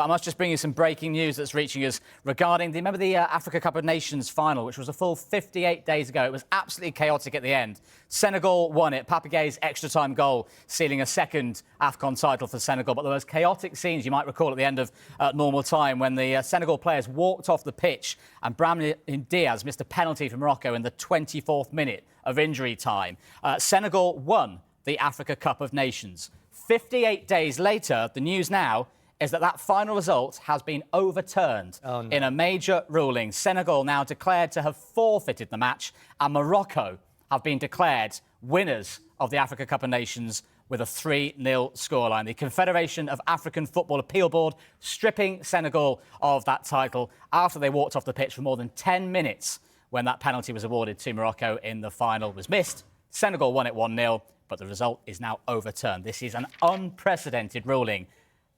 must just bring you some breaking news that's reaching us regarding remember the Africa Cup of Nations final, which was a full 58 days ago. It was absolutely chaotic at the end. Senegal won it. Pape Guéhi's extra-time goal sealing a second AFCON title for Senegal. But the most chaotic scenes you might recall at the end of normal time when the Senegal players walked off the pitch and Brahim Diaz missed a penalty for Morocco in the 24th minute of injury time. Senegal won the Africa Cup of Nations. 58 days later, the news now is that final result has been overturned in a major ruling. Senegal now declared to have forfeited the match, and Morocco have been declared winners of the Africa Cup of Nations with a 3-0 scoreline. The Confederation of African Football Appeal Board stripping Senegal of that title after they walked off the pitch for more than 10 minutes when that penalty was awarded to Morocco in the final was missed. Senegal won it 1-0, but the result is now overturned. This is an unprecedented ruling.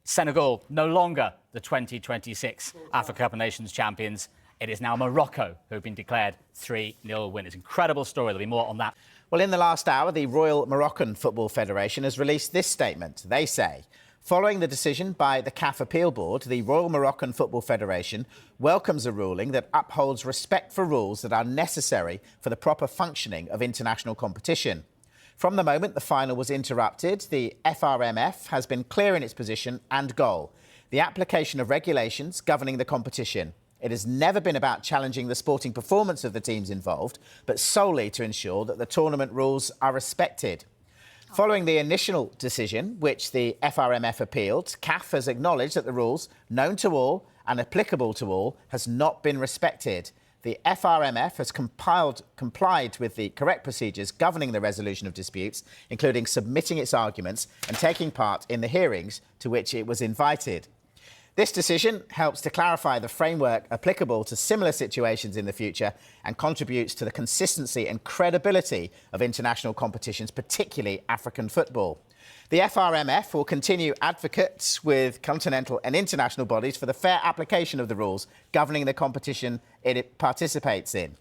Senegal no longer the 2026 Africa Cup of Nations champions. It is now Morocco who have been declared 3-0 winners. Incredible story. There'll be more on that. Well, in the last hour, the Royal Moroccan Football Federation has released this statement. They say, following the decision by the CAF Appeal Board, the Royal Moroccan Football Federation welcomes a ruling that upholds respect for rules that are necessary for the proper functioning of international competition. From the moment the final was interrupted, the FRMF has been clear in its position and goal: the application of regulations governing the competition. It has never been about challenging the sporting performance of the teams involved, but solely to ensure that the tournament rules are respected. Following the initial decision, which the FRMF appealed, CAF has acknowledged that the rules, known to all and applicable to all, has not been respected. The FRMF has complied with the correct procedures governing the resolution of disputes, including submitting its arguments and taking part in the hearings to which it was invited. This decision helps to clarify the framework applicable to similar situations in the future and contributes to the consistency and credibility of international competitions, particularly African football. The FRMF will continue advocates with continental and international bodies for the fair application of the rules governing the competition it participates in.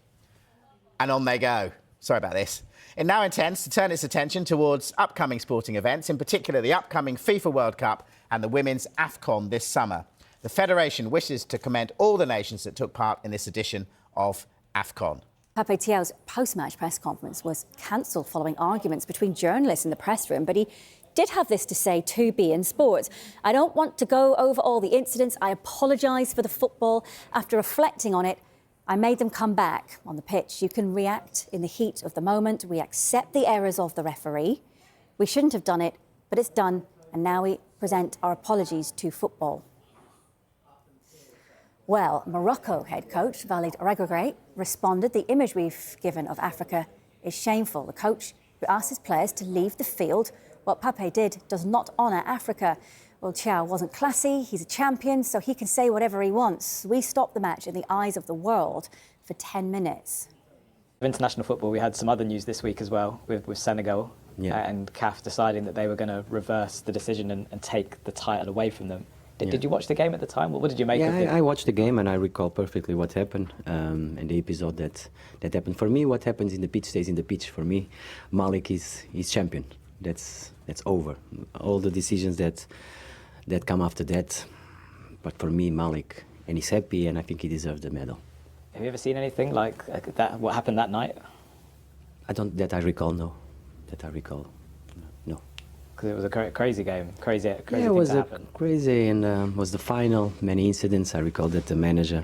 And on they go. Sorry about this. It now intends to turn its attention towards upcoming sporting events, in particular the upcoming FIFA World Cup and the Women's AFCON this summer. The Federation wishes to commend all the nations that took part in this edition of AFCON. Pape Thiaw's post-match press conference was cancelled following arguments between journalists in the press room, but he did have this to say to beIN Sports. I don't want to go over all the incidents. I apologise for the football. After reflecting on it, I made them come back on the pitch. You can react in the heat of the moment. We accept the errors of the referee. We shouldn't have done it, but it's done, and now we present our apologies to football. Well, Morocco head coach Walid Regragui responded, the image we've given of Africa is shameful. The coach who asked his players to leave the field, what Pape did does not honour Africa. Well, Thiaw wasn't classy, he's a champion, so he can say whatever he wants. We stopped the match in the eyes of the world for 10 minutes. International football, we had some other news this week as well with Senegal and CAF deciding that they were going to reverse the decision and take the title away from them. Did you watch the game at the time? What did you make of it? Yeah, I watched the game and I recall perfectly what happened and the episode that happened. For me, what happens in the pitch stays in the pitch. For me, Malik is champion. That's over. All the decisions that come after that. But for me, Malik, and he's happy, and I think he deserves the medal. Have you ever seen anything like that? What happened that night? That I recall. No. No. Because it was a crazy game, crazy yeah, thing it was to happen. Crazy, and was the final. Many incidents. I recall that the manager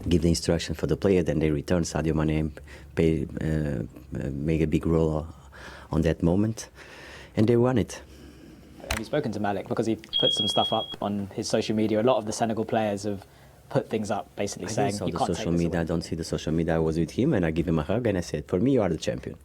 gave the instruction for the player, then they returned. Sadio Mane made a big role on that moment, and they won it. Have you spoken to Malik? Because he put some stuff up on his social media. A lot of the Senegal players have put things up, basically saying you can't take this away. I don't see the social media. I was with him, and I give him a hug, and I said, "For me, you are the champion."